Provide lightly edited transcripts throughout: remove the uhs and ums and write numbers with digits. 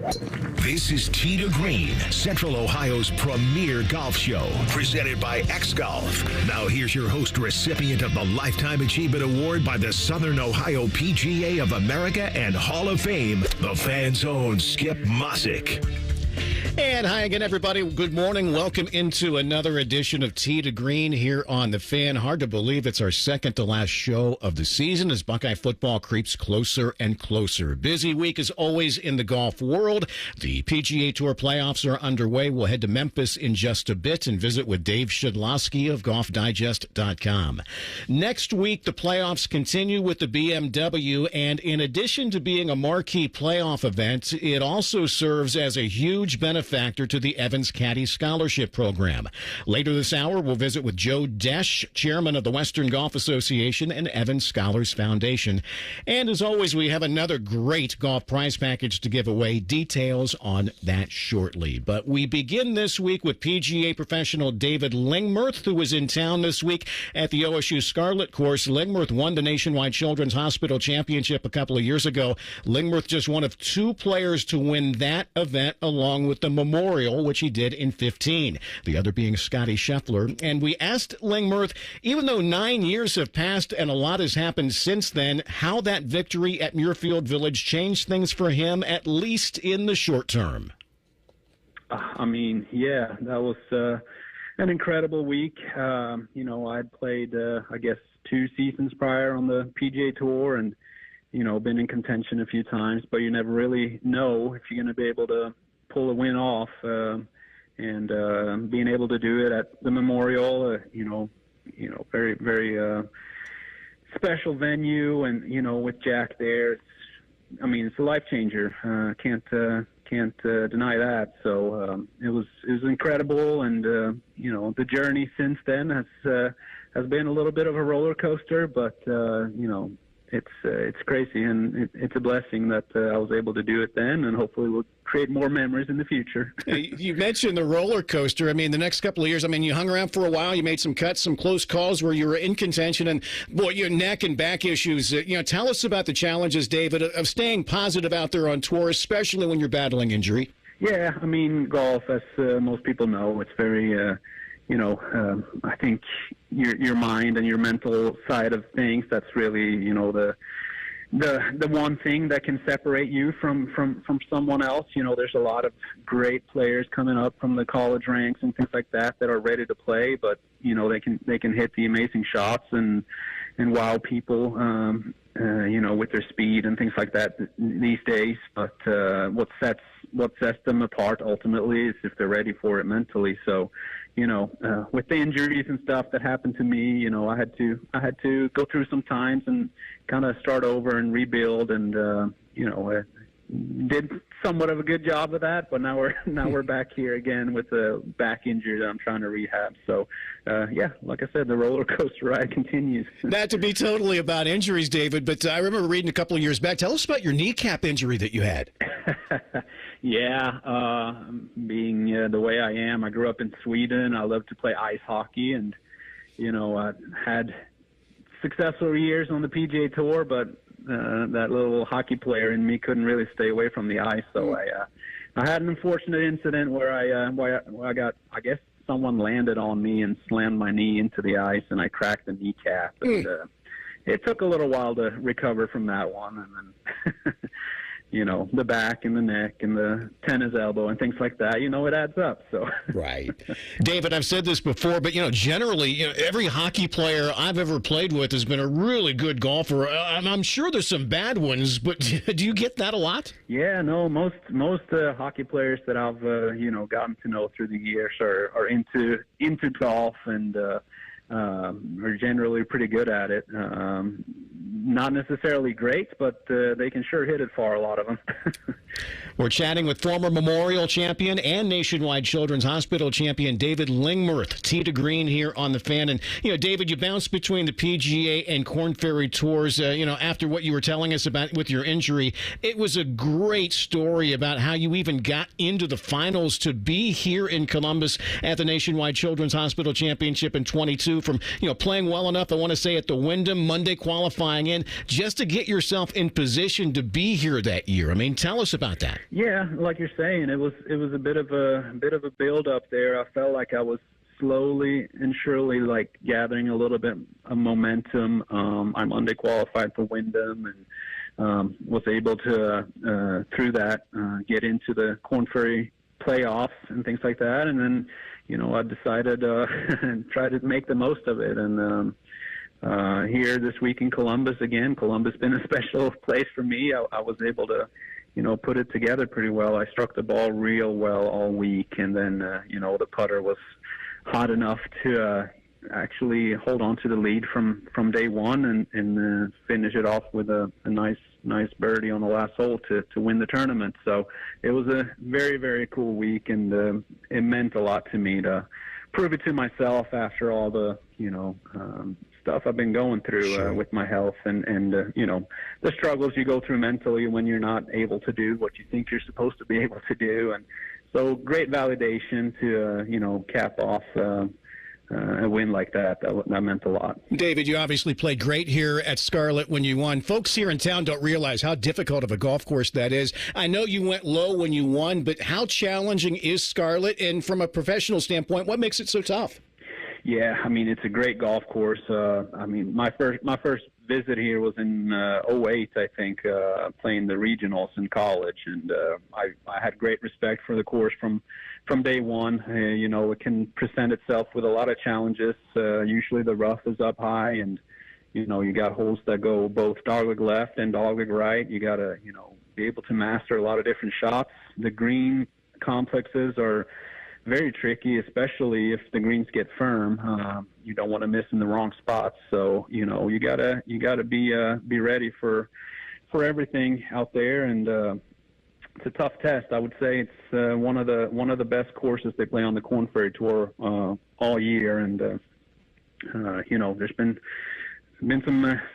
This is Tee to Green, Central Ohio's premier golf show, presented by X Golf. Now here's your host, recipient of the Lifetime Achievement Award by the Southern Ohio PGA of America and Hall of Fame, the Fan's own Skip Mosick. And hi again, everybody. Good morning. Welcome into another edition of Tee to Green here on The Fan. Hard to believe it's our second to last show of the season as Buckeye football creeps closer and closer. Busy week as always in the golf world. The PGA Tour playoffs are underway. We'll head to Memphis in just a bit and visit with Dave Shedloski of GolfDigest.com. Next week, the playoffs continue with the BMW, and in addition to being a marquee playoff event, it also serves as a huge benefactor to the Evans Caddy Scholarship Program. Later this hour, we'll visit with Joe Desch, chairman of the Western Golf Association and Evans Scholars Foundation. And as always, we have another great golf prize package to give away. Details on that shortly. But we begin this week with PGA professional David Lingmerth, who was in town this week at the OSU Scarlet Course. Lingmerth won the Nationwide Children's Hospital Championship a couple of years ago. Lingmerth just one of two players to win that event along with the Memorial, which he did in 15, the other being Scotty Scheffler. And we asked Lingmerth, even though 9 years have passed and a lot has happened since then, how that victory at Muirfield Village changed things for him, at least in the short term. Yeah, that was an incredible week. I'd played, 2 seasons prior on the PGA Tour and, been in contention a few times, but you never really know if you're going to be able to pull a win off, and being able to do it at the Memorial, very, very special venue, and with Jack there, it's a life changer. Can't deny that. So it was incredible, and the journey since then has been a little bit of a roller coaster, but it's crazy, and it's a blessing that I was able to do it then, and hopefully we'll create more memories in the future. You mentioned the roller coaster. The next couple of years, you hung around for a while. You made some cuts, some close calls where you were in contention, and boy, your neck and back issues. Tell us about the challenges, David, of staying positive out there on tour, especially when you're battling injury. Yeah, golf, as most people know, it's very I think your mind and your mental side of things, that's really, the one thing that can separate you from someone else. There's a lot of great players coming up from the college ranks and things like that are ready to play, but, they can hit the amazing shots and wow people, with their speed and things like that these days. But what sets them apart ultimately is if they're ready for it mentally. So, with the injuries and stuff that happened to me, I had to go through some times and kind of start over and rebuild, and did somewhat of a good job of that. But now we're back here again with a back injury that I'm trying to rehab. So like I said, the roller coaster ride continues. Not to be totally about injuries, David, but I remember reading a couple of years back. Tell us about your kneecap injury that you had. Yeah, being the way I am, I grew up in Sweden. I love to play ice hockey, and I had successful years on the PGA Tour, but that little hockey player in me couldn't really stay away from the ice. So I had an unfortunate incident where I got, I guess, someone landed on me and slammed my knee into the ice, and I cracked the kneecap. And it took a little while to recover from that one, and then the back and the neck and the tennis elbow and things like that, it adds up. So right. David, I've said this before, but, generally, every hockey player I've ever played with has been a really good golfer. I'm sure there's some bad ones, but do you get that a lot? Yeah, no, most hockey players that I've, gotten to know through the years are into golf and are generally pretty good at it. Not necessarily great, but they can sure hit it far, a lot of them. We're chatting with former Memorial champion and Nationwide Children's Hospital champion David Lingmerth, Tee to Green here on The Fan. And, David, you bounced between the PGA and Korn Ferry Tours, after what you were telling us about with your injury. It was a great story about how you even got into the finals to be here in Columbus at the Nationwide Children's Hospital Championship in 22. to from, playing well enough, I want to say, at the Wyndham, Monday qualifying in, just to get yourself in position to be here that year. I mean, tell us about that. Yeah, like you're saying, it was a bit of a build up there. I felt like I was slowly and surely gathering a little bit of momentum. I Monday qualified for Wyndham and was able to through that get into the Korn Ferry playoffs and things like that. And then, I decided and try to make the most of it. And here this week in Columbus again, Columbus been a special place for me. I was able to put it together pretty well. I struck the ball real well all week, and then the putter was hot enough to actually hold on to the lead from day one and finish it off with a nice birdie on the last hole to win the tournament. So it was a very, very cool week, and it meant a lot to me to prove it to myself after all the stuff I've been going through with my health and the struggles you go through mentally when you're not able to do what you think you're supposed to be able to do. And so great validation to cap off a win like that. That meant a lot. David, you obviously played great here at Scarlet when you won. Folks here in town don't realize how difficult of a golf course that is. I know you went low when you won, but how challenging is Scarlet? And from a professional standpoint, what makes it so tough? Yeah, I mean, it's a great golf course. My first visit here was in 2008, I think, playing the regionals in college, and I had great respect for the course from day one. It can present itself with a lot of challenges. Usually the rough is up high, and you got holes that go both dogleg left and dogleg right. You got to be able to master a lot of different shots. The green complexes are very tricky, especially if the greens get firm. You don't want to miss in the wrong spots. So you gotta be ready for everything out there, and it's a tough test. I would say it's one of the best courses they play on the Korn Ferry Tour all year, and there's been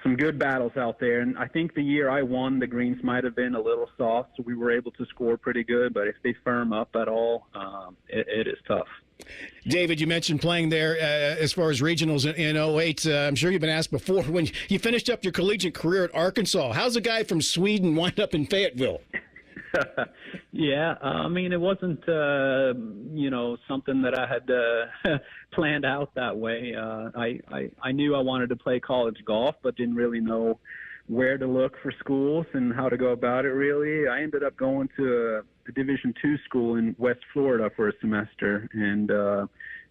some good battles out there. And I think the year I won, the greens might have been a little soft, so we were able to score pretty good. But if they firm up at all, it is tough. David, you mentioned playing there as far as regionals in 2008. I'm sure you've been asked before, when you finished up your collegiate career at Arkansas, how's a guy from Sweden wind up in Fayetteville? Yeah, I mean, it wasn't, something that I had planned out that way. I knew I wanted to play college golf, but didn't really know where to look for schools and how to go about it, really. I ended up going to a Division II school in West Florida for a semester, and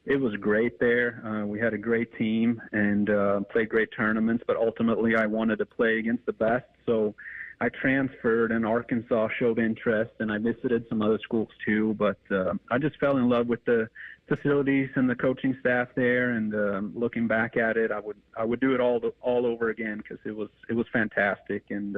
it was great there. We had a great team and played great tournaments, but ultimately I wanted to play against the best, so I transferred, and Arkansas showed interest, and I visited some other schools too. But I just fell in love with the facilities and the coaching staff there. And looking back at it, I would do it all over again, because it was fantastic, and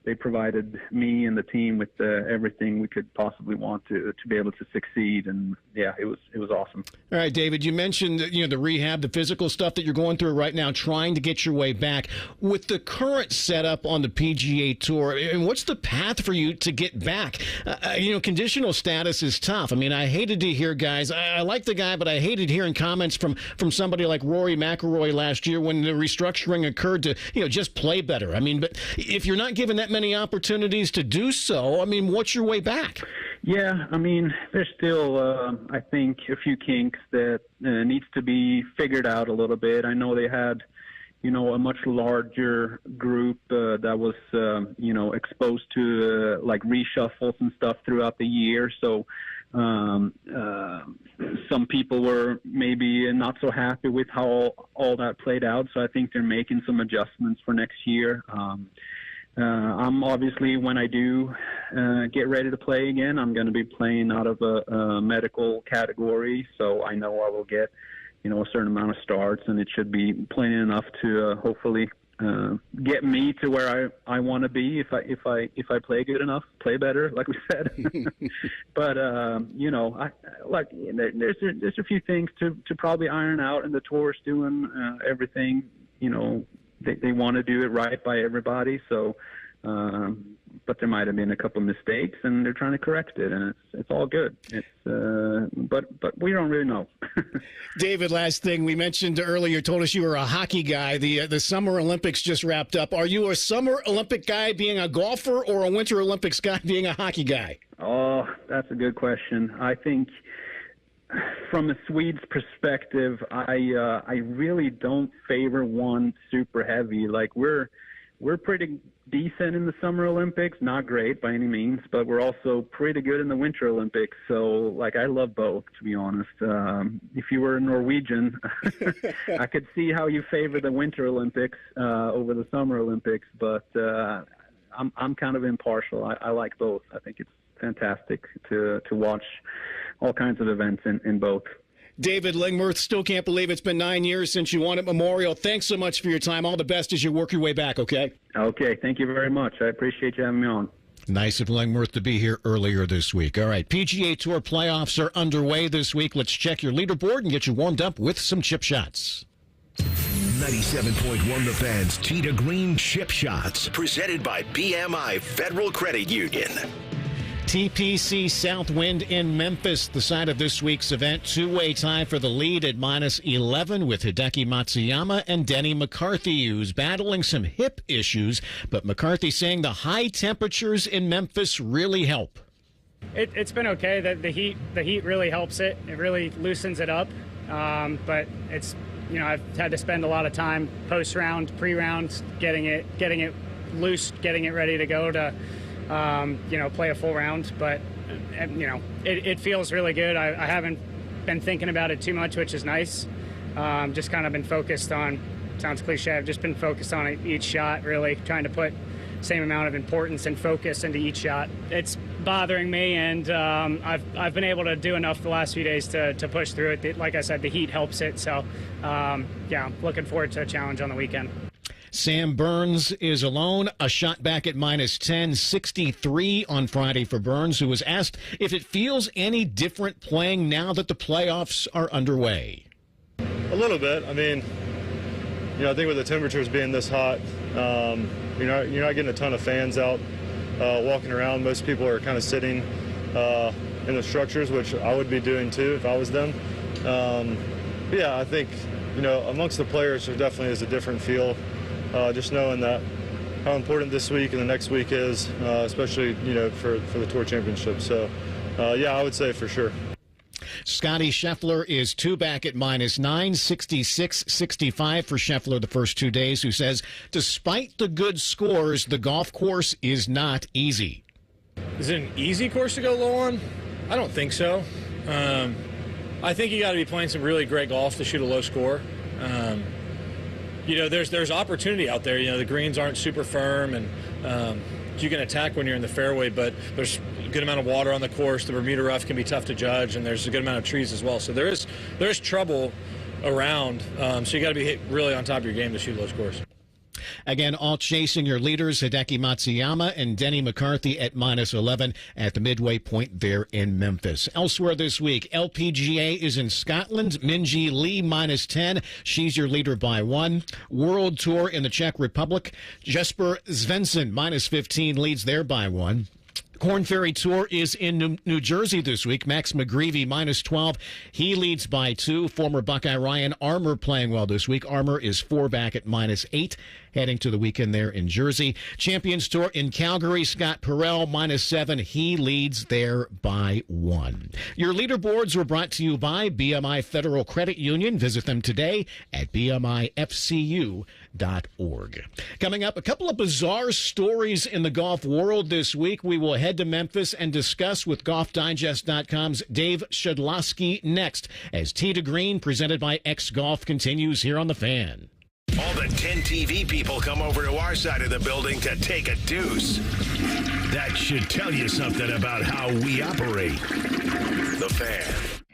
they provided me and the team with everything we could possibly want to be able to succeed. And yeah, it was awesome. All right, David, you mentioned the rehab, the physical stuff that you're going through right now, trying to get your way back. With the current setup on the PGA Tour, and what's the path for you to get back? Conditional status is tough. I mean, I hated to hear guys. I like the guy, but I hated hearing comments from somebody like Rory McIlroy last year when the restructuring occurred to just play better. I mean, but if you're not given that many opportunities to do so, I mean, what's your way back? Yeah, I mean, there's still, I think, a few kinks that needs to be figured out a little bit. I know they had, a much larger group that was, exposed to like reshuffles and stuff throughout the year. So some people were maybe not so happy with how all that played out. So I think they're making some adjustments for next year. I'm obviously, when I do get ready to play again, I'm going to be playing out of a medical category, so I know I will get, a certain amount of starts, and it should be plenty enough to hopefully get me to where I want to be if I play good enough, play better, like we said. But there's a few things to probably iron out, and the tour's doing everything they want to do it right by everybody. So, but there might have been a couple mistakes, and they're trying to correct it, and it's all good. But we don't really know. David, last thing we mentioned earlier, told us you were a hockey guy. The Summer Olympics just wrapped up. Are you a Summer Olympic guy being a golfer or a Winter Olympics guy being a hockey guy? Oh, that's a good question. I think from the Swedes' perspective, I really don't favor one super heavy. Like we're pretty decent in the Summer Olympics, not great by any means, but we're also pretty good in the Winter Olympics. So, like, I love both, to be honest. If you were a Norwegian, I could see how you favor the Winter Olympics over the Summer Olympics, but I'm kind of impartial. I like both. I think it's fantastic to watch all kinds of events in both. David Lingmerth, still can't believe it's been 9 years since you won at Memorial. Thanks so much for your time. All the best as you work your way back, okay? Okay, thank you very much. I appreciate you having me on. Nice of Lingmerth to be here earlier this week. All right, PGA Tour playoffs are underway this week. Let's check your leaderboard and get you warmed up with some chip shots. 97.1 The Fan's Tee to Green Chip Shots, presented by BMI Federal Credit Union. TPC Southwind in Memphis, the site of this week's event. Two-way tie for the lead at -11 with Hideki Matsuyama and Denny McCarthy, who's battling some hip issues. But McCarthy saying the high temperatures in Memphis really help. It's been okay. The heat really helps it. It really loosens it up. But it's, I've had to spend a lot of time post-round, pre-round, getting it loose, getting it ready to go to play a full round, but it feels really good. I haven't been thinking about it too much, which is nice. Just kind of been focused on, sounds cliche, I've just been focused on each shot, really trying to put same amount of importance and focus into each shot. It's bothering me, and I've been able to do enough the last few days to push through it. Like I said, the heat helps it, so I'm looking forward to a challenge on the weekend. Sam Burns is alone, a shot back at -10, 63 on Friday for Burns, who was asked if it feels any different playing now that the playoffs are underway. A little bit. I mean, I think with the temperatures being this hot, you're not getting a ton of fans out walking around. Most people are kind of sitting in the structures, which I would be doing too if I was them. I think, amongst the players, there definitely is a different feel. Just knowing that how important this week and the next week is, especially, for the Tour Championship. So, I would say for sure. Scotty Scheffler is two back at -9, 66-65 for Scheffler the first 2 days, who says, despite the good scores, the golf course is not easy. Is it an easy course to go low on? I don't think so. I think you got to be playing some really great golf to shoot a low score. There's opportunity out there. The greens aren't super firm, and you can attack when you're in the fairway, but there's a good amount of water on the course. The Bermuda rough can be tough to judge, and there's a good amount of trees as well. So there is trouble around, so you got to be really on top of your game to shoot low scores. Again, all chasing your leaders, Hideki Matsuyama and Denny McCarthy at -11 at the midway point there in Memphis. Elsewhere this week, LPGA is in Scotland. Minjee Lee -10. She's your leader by 1. World Tour in the Czech Republic. Jesper Svensson -15 leads there by 1. Korn Ferry Tour is in New Jersey this week. Max McGreevy -12. He leads by 2. Former Buckeye Ryan Armour playing well this week. Armour is 4 back at -8. Heading to the weekend there in Jersey. Champions Tour in Calgary. Scott Perel -7. He leads there by 1. Your leaderboards were brought to you by BMI Federal Credit Union. Visit them today at bmifcu.org. Coming up, a couple of bizarre stories in the golf world this week. We will head to Memphis and discuss with GolfDigest.com's Dave Shedloski next as Tee to Green, presented by X Golf, continues here on The Fan. All the 10 TV people come over to our side of the building to take a deuce. That should tell you something about how we operate. The Fan.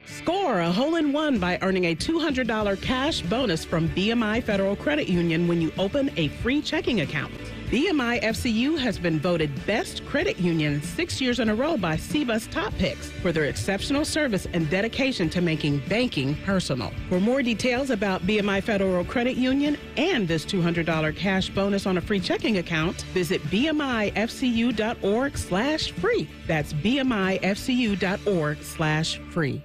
Score a hole-in-one by earning a $200 cash bonus from BMI Federal Credit Union when you open a free checking account. BMI FCU has been voted Best Credit Union 6 years in a row by CBUS Top Picks for their exceptional service and dedication to making banking personal. For more details about BMI Federal Credit Union and this $200 cash bonus on a free checking account, visit bmifcu.org/free. That's bmifcu.org/free.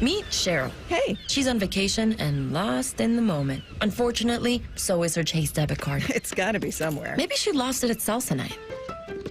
Meet Cheryl. Hey. She's on vacation and lost in the moment. Unfortunately, so is her Chase debit card. It's gotta be somewhere. Maybe she lost it at salsa night.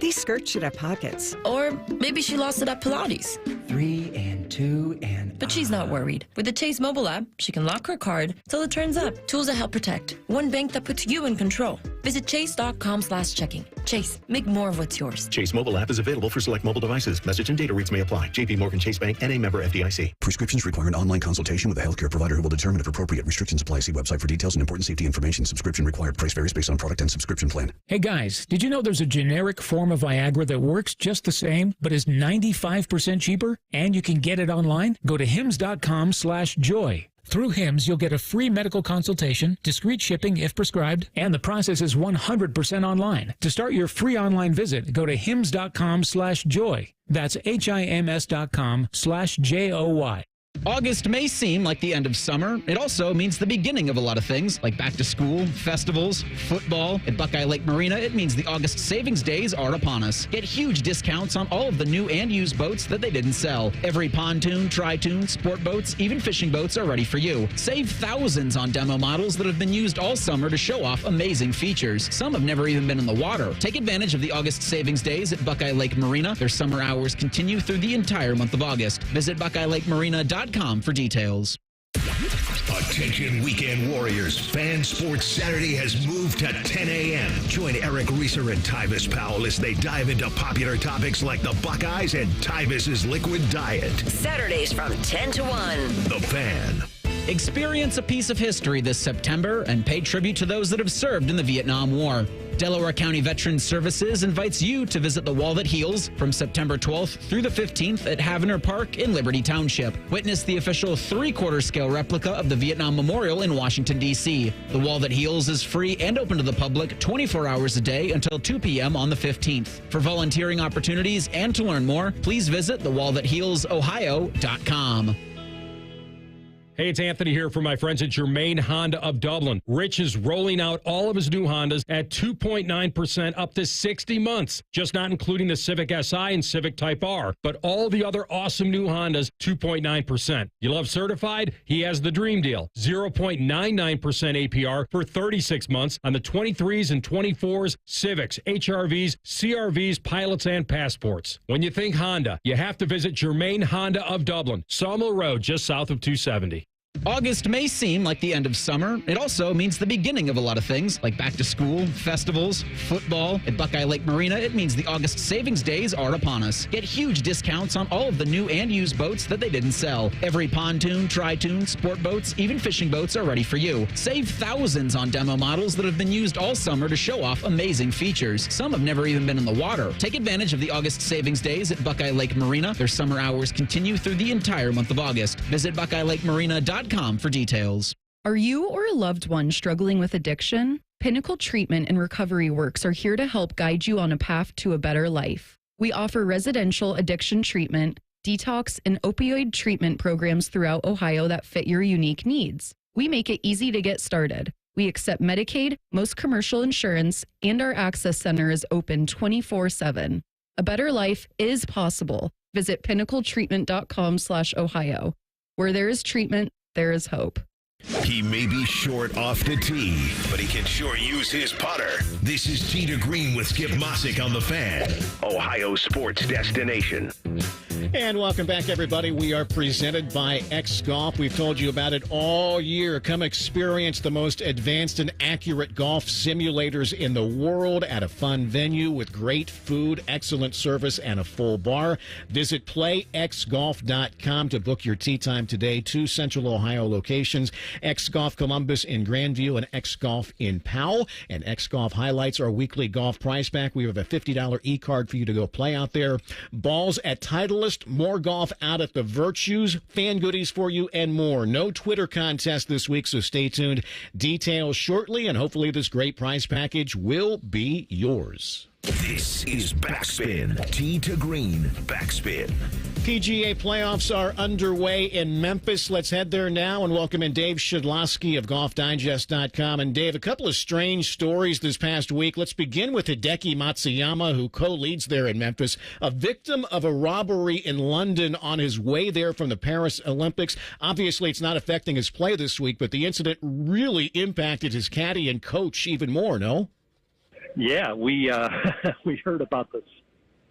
These skirts should have pockets. Or maybe she lost it at Pilates. 3 and 2 and... But she's not worried. With the Chase mobile app, she can lock her card till it turns up. Tools that help protect. One bank that puts you in control. Visit chase.com/checking. Chase, make more of what's yours. Chase mobile app is available for select mobile devices. Message and data rates may apply. J.P. Morgan Chase Bank, N.A. member FDIC. Prescriptions require an online consultation with a healthcare provider who will determine if appropriate. Restrictions apply. See website for details and important safety information. Subscription required. Price varies based on product and subscription plan. Hey guys, did you know there's a generic form of Viagra that works just the same, but is 95% cheaper? And you can get it online? Go to hims.com/joy. Through HIMS, you'll get a free medical consultation, discreet shipping if prescribed, and the process is 100% online. To start your free online visit, go to hims.com/joy. That's HIMS.com/JOY. August may seem like the end of summer. It also means the beginning of a lot of things, like back to school, festivals, football. At Buckeye Lake Marina, it means the August savings days are upon us. Get huge discounts on all of the new and used boats that they didn't sell. Every pontoon, tri-toon, sport boats, even fishing boats are ready for you. Save thousands on demo models that have been used all summer to show off amazing features. Some have never even been in the water. Take advantage of the August savings days at Buckeye Lake Marina. Their summer hours continue through the entire month of August. Visit BuckeyeLakeMarina.com for details. Attention weekend warriors. Fan Sports Saturday has moved to 10 a.m. Join Eric Reeser and Tyvis Powell as they dive into popular topics like the Buckeyes and Tyvis's liquid diet. Saturdays from 10 to 1. The Fan. Experience a piece of history this September and pay tribute to those that have served in the Vietnam War. Delaware County Veterans Services invites you to visit the Wall That Heals from September 12th through the 15th at Havener Park in Liberty Township. Witness the official 3/4 scale replica of the Vietnam Memorial in Washington, D.C. The Wall That Heals is free and open to the public 24 hours a day until 2 p.m. on the 15th. For volunteering opportunities and to learn more, please visit thewallthathealsohio.com. Hey, it's Anthony here from my friends at Germain Honda of Dublin. Rich is rolling out all of his new Hondas at 2.9% up to 60 months. Just not including the Civic Si and Civic Type R, but all the other awesome new Hondas, 2.9%. You love certified? He has the dream deal. 0.99% APR for 36 months on the 23s and 24s, Civics, HRVs, CRVs, Pilots, and Passports. When you think Honda, you have to visit Germain Honda of Dublin, Sawmill Road, just south of 270. August may seem like the end of summer. It also means the beginning of a lot of things, like back to school, festivals, football. At Buckeye Lake Marina, it means the August savings days are upon us. Get huge discounts on all of the new and used boats that they didn't sell. Every pontoon, tri-toon, sport boats, even fishing boats are ready for you. Save thousands on demo models that have been used all summer to show off amazing features. Some have never even been in the water. Take advantage of the August savings days at Buckeye Lake Marina. Their summer hours continue through the entire month of August. Visit BuckeyeLakeMarina.com for details. Are you or a loved one struggling with addiction? Pinnacle Treatment and Recovery Works are here to help guide you on a path to a better life. We offer residential addiction treatment, detox, and opioid treatment programs throughout Ohio that fit your unique needs. We make it easy to get started. We accept Medicaid, most commercial insurance, and our access center is open 24/7. A better life is possible. Visit pinnacletreatment.com/Ohio. Where there is treatment, there is hope. He may be short off the tee, but he can sure use his putter. This is Tee to Green with Skip Mossick on The Fan, Ohio sports destination. And welcome back, everybody. We are presented by X Golf. We've told you about it all year. Come experience the most advanced and accurate golf simulators in the world at a fun venue with great food, excellent service, and a full bar. Visit playxgolf.com to book your tee time today. 2 Central Ohio locations, X Golf Columbus in Grandview and X Golf in Powell. And X Golf highlights our weekly golf prize pack. We have a $50 e-card for you to go play out there. Balls at Titleist. More golf out at the Virtues, fan goodies for you, and more. No Twitter contest this week, so stay tuned. Details shortly, and hopefully this great prize package will be yours. This is Backspin. Tee to Green. Backspin. PGA playoffs are underway in Memphis. Let's head there now and welcome in Dave Shedloski of GolfDigest.com. And Dave, a couple of strange stories this past week. Let's begin with Hideki Matsuyama, who co-leads there in Memphis, a victim of a robbery in London on his way there from the Paris Olympics. Obviously, it's not affecting his play this week, but the incident really impacted his caddy and coach even more, no? Yeah, we heard about this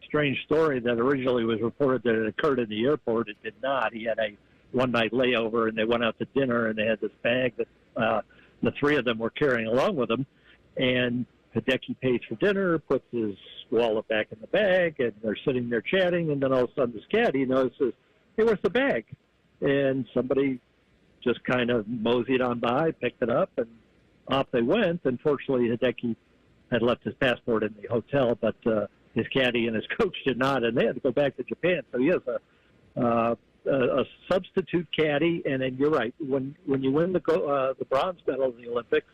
strange story that originally was reported that it occurred in the airport. It did not. He had a one-night layover, and they went out to dinner, and they had this bag that the three of them were carrying along with them. And Hideki pays for dinner, puts his wallet back in the bag, and they're sitting there chatting, and then all of a sudden this caddy notices, hey, where's the bag? And somebody just kind of moseyed on by, picked it up, and off they went. Unfortunately, Hideki had left his passport in the hotel, but his caddy and his coach did not, and they had to go back to Japan. So he has a substitute caddy, and then you're right. When you win the bronze medal in the Olympics,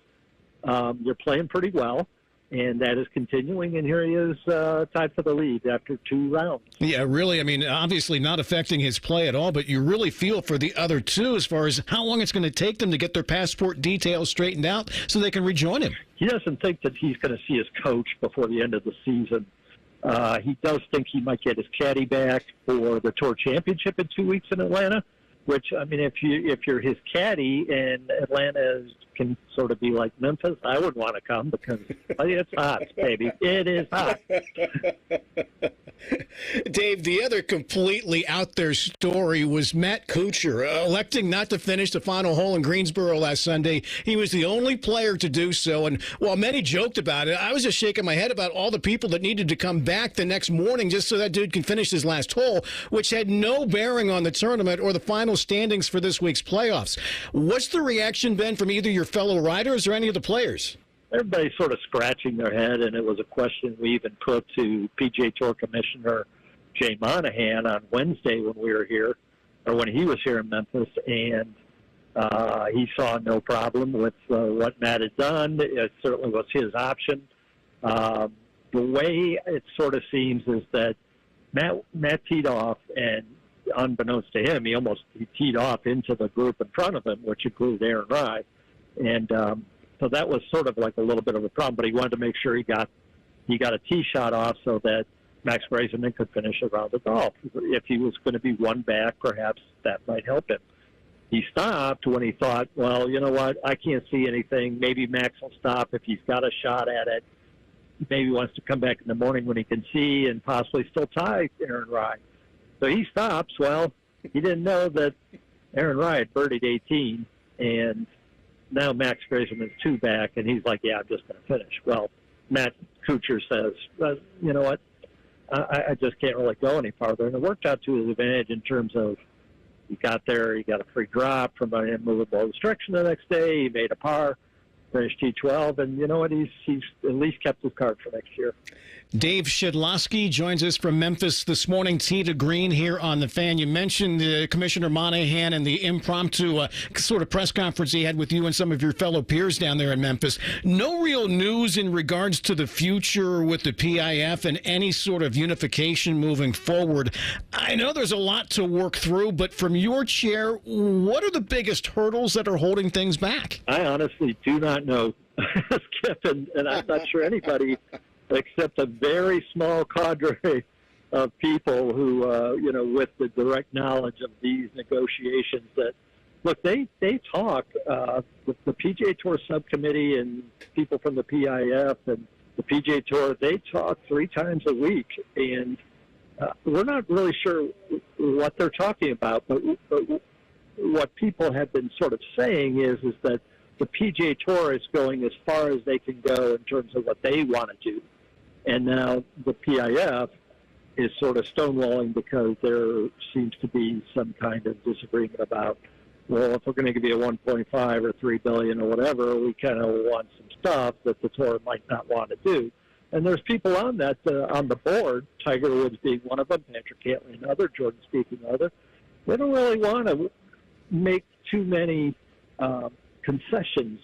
you're playing pretty well, and that is continuing. And here he is tied for the lead after 2 rounds. Yeah, really. I mean, obviously not affecting his play at all, but you really feel for the other two as far as how long it's going to take them to get their passport details straightened out so they can rejoin him. He doesn't think that he's going to see his coach before the end of the season. He does think he might get his caddy back for the Tour Championship in 2 weeks in Atlanta, which, I mean, if you're his caddy and Atlanta can sort of be like Memphis, I would want to come because it's hot, baby. It is hot. Dave, the other completely out there story was Matt Kuchar electing not to finish the final hole in Greensboro last Sunday. He was the only player to do so, and while many joked about it, I was just shaking my head about all the people that needed to come back the next morning just so that dude can finish his last hole, which had no bearing on the tournament or the final standings for this week's playoffs. What's the reaction been from either your fellow riders or any of the players? Everybody's sort of scratching their head, and it was a question we even put to PGA Tour Commissioner Jay Monahan on Wednesday when we were here, or when he was here in Memphis, and he saw no problem with what Matt had done. It certainly was his option. The way it sort of seems is that Matt teed off, and unbeknownst to him, he teed off into the group in front of him, which included Aaron Rai. And so that was sort of like a little bit of a problem, but he wanted to make sure he got a tee shot off so that Max Breiseman could finish a round of golf. If he was going to be one back, perhaps that might help him. He stopped when he thought, well, you know what, I can't see anything. Maybe Max will stop if he's got a shot at it. Maybe he wants to come back in the morning when he can see and possibly still tie Aaron Rai. So he stops. Well, he didn't know that Aaron Rai had birdied 18, and now Max Breiseman's 2 back, and he's like, yeah, I'm just going to finish. Well, Matt Kuchar says, you know what, I just can't really go any farther. And it worked out to his advantage in terms of he got there, he got a free drop from an immovable restriction the next day, he made a par, finished T12, and you know what, he's at least kept his card for next year. Dave Shedloski joins us from Memphis this morning, tee to green here on The Fan. You mentioned Commissioner Monahan and the impromptu sort of press conference he had with you and some of your fellow peers down there in Memphis. No real news in regards to the future with the PIF and any sort of unification moving forward. I know there's a lot to work through, but from your chair, what are the biggest hurdles that are holding things back? I honestly do not know, Skip, and I'm not sure anybody except a very small cadre of people who, with the direct knowledge of these negotiations that, look, they talk, the PGA Tour subcommittee and people from the PIF and the PGA Tour, they talk 3 times a week, and we're not really sure what they're talking about, but what people have been sort of saying is that the PGA Tour is going as far as they can go in terms of what they want to do. And now the PIF is sort of stonewalling because there seems to be some kind of disagreement about, well, if we're going to give you a 1.5 or $3 billion or whatever, we kind of want some stuff that the tour might not want to do. And there's people on that on the board, Tiger Woods being one of them, Patrick Cantlay another, Jordan Spieth another. They don't really want to make too many concessions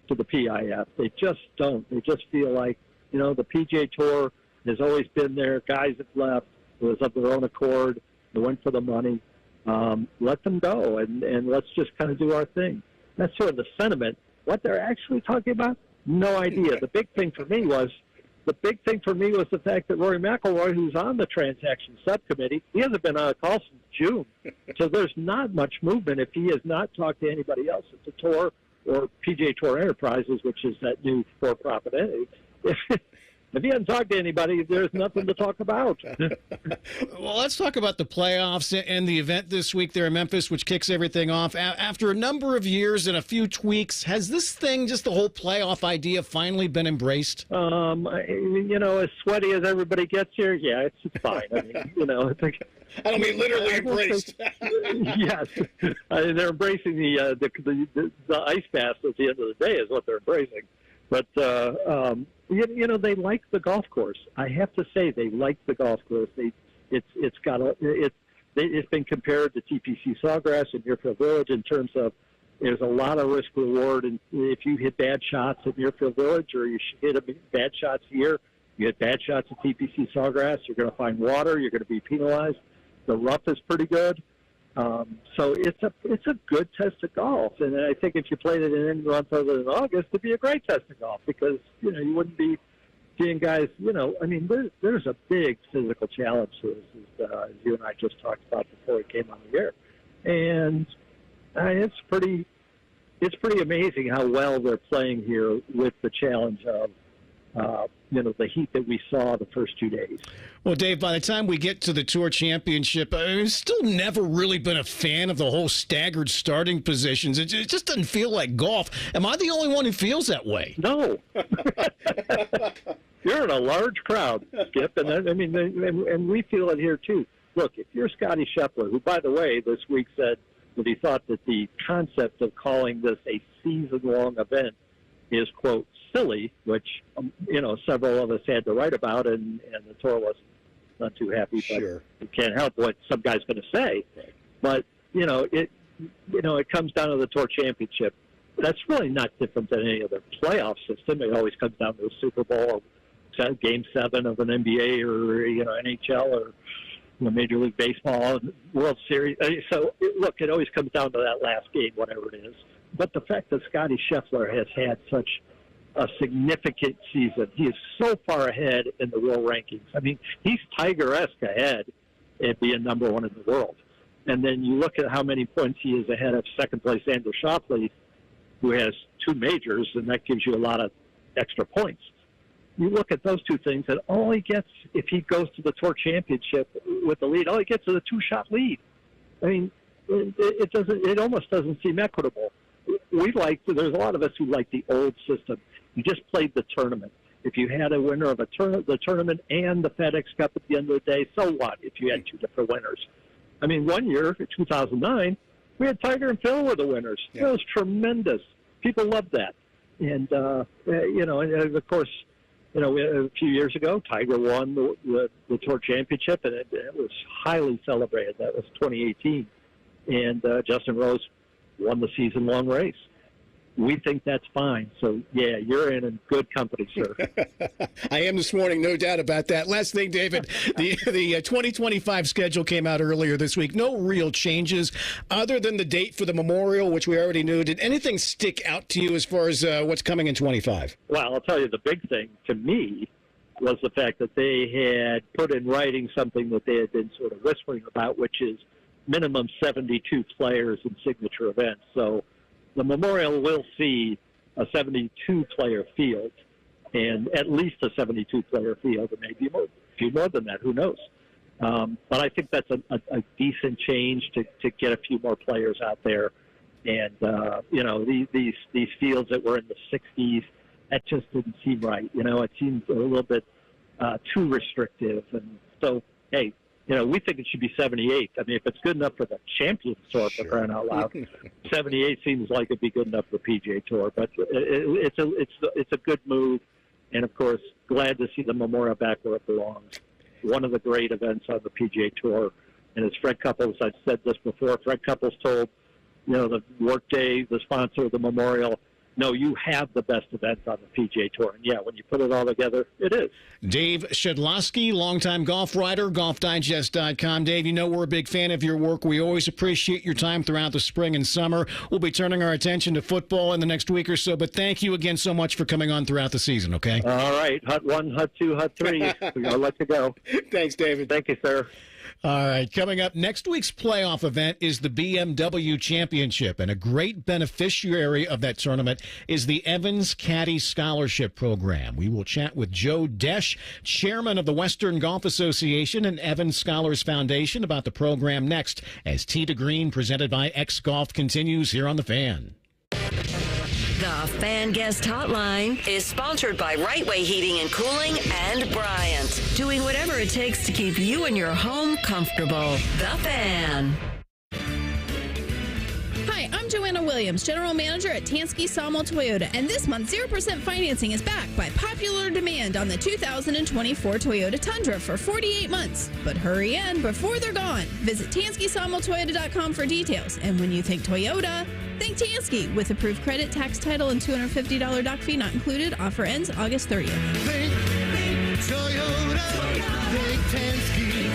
to the PIF. They just don't. They just feel like, the PGA Tour has always been there. Guys have left. It was of their own accord. They went for the money. Let them go, and let's just kind of do our thing. That's sort of the sentiment. What they're actually talking about, no idea. The big thing for me was the fact that Rory McIlroy, who's on the transaction subcommittee, he hasn't been on a call since June. So there's not much movement if he has not talked to anybody else at the Tour or PGA Tour Enterprises, which is that new for-profit entity. If he hasn't talked to anybody, there's nothing to talk about. Well, let's talk about the playoffs and the event this week there in Memphis, which kicks everything off. After a number of years and a few tweaks, has this thing, just the whole playoff idea, finally been embraced? As sweaty as everybody gets here, yeah, it's fine. I mean, it's like, I don't mean literally embraced. Yes, they're embracing the ice bath at the end of the day is what they're embracing. But they like the golf course. I have to say, they like the golf course. It's been compared to TPC Sawgrass and Muirfield Village in terms of there's a lot of risk reward, and if you hit bad shots at Muirfield Village or you hit bad shots here, you hit bad shots at TPC Sawgrass, you're going to find water, you're going to be penalized. The rough is pretty good. So it's a good test of golf, and I think if you played it in any month other than August, it'd be a great test of golf because you wouldn't be seeing guys. There's a big physical challenge to this, as you and I just talked about before we came on the air, and it's pretty amazing how well they're playing here with the challenge of the heat that we saw the first 2 days. Well, Dave, by the time we get to the Tour Championship, I've still never really been a fan of the whole staggered starting positions. It just doesn't feel like golf. Am I the only one who feels that way? No. You're in a large crowd, Skip, and we feel it here too. Look, if you're Scotty Scheffler, who, by the way, this week said that he thought that the concept of calling this a season-long event is, quote, silly, which, several of us had to write about, and the Tour was not too happy, but sure. You can't help what some guy's going to say. Right. But, it comes down to the Tour Championship. That's really not different than any other playoff system. It always comes down to a Super Bowl or Game 7 of an NBA or, NHL or Major League Baseball, World Series. So, look, it always comes down to that last game, whatever it is. But the fact that Scotty Scheffler has had such a significant season, he is so far ahead in the world rankings. I mean, he's Tiger-esque ahead at being number one in the world. And then you look at how many points he is ahead of second-place Andrew Schauffele, who has 2 majors, and that gives you a lot of extra points. You look at those two things, and all he gets, if he goes to the Tour Championship with the lead, all he gets is a 2-shot lead. I mean, it almost doesn't seem equitable. There's a lot of us who like the old system. You just played the tournament. If you had a winner of the tournament and the FedEx Cup at the end of the day, so what if you had 2 different winners? I mean, one year, in 2009, we had Tiger and Phil were the winners. Yeah. It was tremendous. People loved that. And, and of course, a few years ago, Tiger won the Tour Championship, and it was highly celebrated. That was 2018. And Justin Rose won the season-long race. We think that's fine. So, yeah, you're in good company, sir. I am this morning, no doubt about that. Last thing, David, the 2025 schedule came out earlier this week. No real changes other than the date for the Memorial, which we already knew. Did anything stick out to you as far as what's coming in 25? Well, I'll tell you, the big thing to me was the fact that they had put in writing something that they had been sort of whispering about, which is minimum 72 players in signature events. So the Memorial will see a 72-player field, and at least a 72-player field, and maybe a few more than that. Who knows? But I think that's a decent change to get a few more players out there. And these fields that were in the 60s, that just didn't seem right. It seemed a little bit too restrictive. And so, hey, we think it should be 78. I mean, if it's good enough for the Champions Tour, for crying out loud, 78 seems like it'd be good enough for PGA Tour. But it's a good move, and of course, glad to see the Memorial back where it belongs. One of the great events on the PGA Tour, and as Fred Couples, I've said this before. Fred Couples told the Workday, the sponsor of the Memorial, no, you have the best events on the PGA Tour. And, yeah, when you put it all together, it is. Dave Shedloski, longtime golf writer, golfdigest.com. Dave, you know we're a big fan of your work. We always appreciate your time throughout the spring and summer. We'll be turning our attention to football in the next week or so, but thank you again so much for coming on throughout the season, okay? All right. Hut 1, Hut 2, Hut 3. I'll let you go. Thanks, David. Thank you, sir. All right, coming up, next week's playoff event is the BMW Championship, and a great beneficiary of that tournament is the Evans Caddy Scholarship Program. We will chat with Joe Desch, chairman of the Western Golf Association and Evans Scholars Foundation, about the program next as Tee to Green, presented by X Golf, continues here on The Fan. The Fan Guest Hotline is sponsored by Right Way Heating and Cooling and Bryant, doing whatever it takes to keep you and your home comfortable. The Fan. Hi, I'm Joanna Williams, General Manager at Tansky Sawmill Toyota, and this month 0% financing is back by popular demand on the 2024 Toyota Tundra for 48 months. But hurry in before they're gone. Visit TanskySawmillToyota.com for details. And when you think Toyota, think Tansky, with approved credit, tax title, and $250 doc fee not included. Offer ends August 30th. Think Toyota. Think Tansky.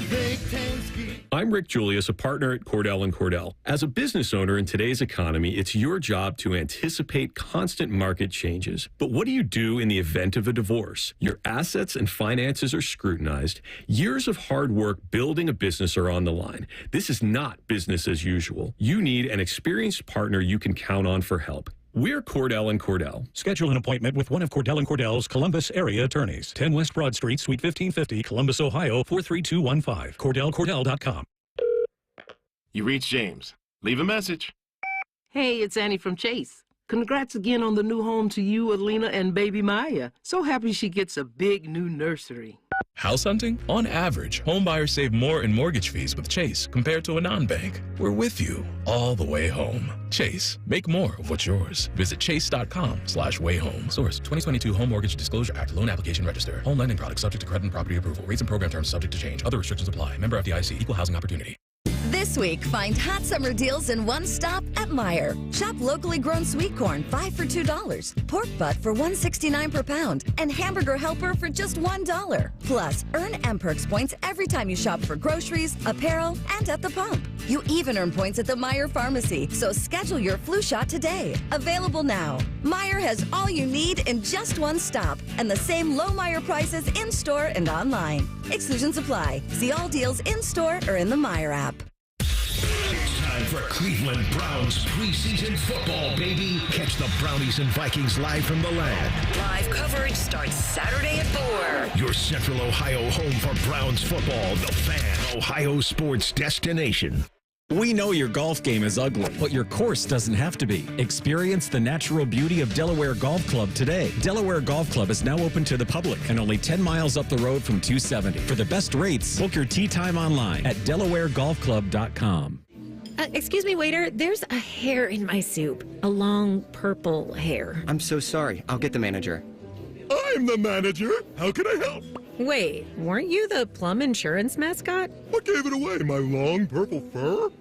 Think Tansky. I'm Rick Julius, a partner at Cordell & Cordell. As a business owner in today's economy, it's your job to anticipate constant market changes. But what do you do in the event of a divorce? Your assets and finances are scrutinized. Years of hard work building a business are on the line. This is not business as usual. You need an experienced partner you can count on for help. We're Cordell & Cordell. Schedule an appointment with one of Cordell & Cordell's Columbus area attorneys. 10 West Broad Street, Suite 1550, Columbus, Ohio, 43215. CordellCordell.com. You reached James. Leave a message. Hey, it's Annie from Chase. Congrats again on the new home to you, Alina, and baby Maya. So happy she gets a big new nursery. House hunting? On average, homebuyers save more in mortgage fees with Chase compared to a non-bank. We're with you all the way home. Chase, make more of what's yours. Visit chase.com/wayhome. Source, 2022 Home Mortgage Disclosure Act. Loan application register. Home lending products subject to credit and property approval. Rates and program terms subject to change. Other restrictions apply. Member FDIC. Equal housing opportunity. This week, find hot summer deals in one stop at Meijer. Shop locally grown sweet corn, 5 for $2. Pork butt for $1.69 per pound. And hamburger helper for just $1. Plus, earn M-Perks points every time you shop for groceries, apparel, and at the pump. You even earn points at the Meijer Pharmacy, so schedule your flu shot today. Available now. Meijer has all you need in just one stop, and the same low Meijer prices in-store and online. Exclusions apply. See all deals in-store or in the Meijer app. It's time for Cleveland Browns preseason football, baby. Catch the Brownies and Vikings live from the land. Live coverage starts Saturday at 4. Your Central Ohio home for Browns football. The Fan, Ohio sports destination. We know your golf game is ugly, but your course doesn't have to be. Experience the natural beauty of Delaware Golf Club today. Delaware Golf Club is now open to the public and only 10 miles up the road from 270. For the best rates, book your tee time online at DelawareGolfClub.com. Excuse me, waiter. There's a hair in my soup. A long purple hair. I'm so sorry. I'll get the manager. I'm the manager. How can I help? Wait, weren't you the Plum Insurance mascot? What gave it away? My long purple fur?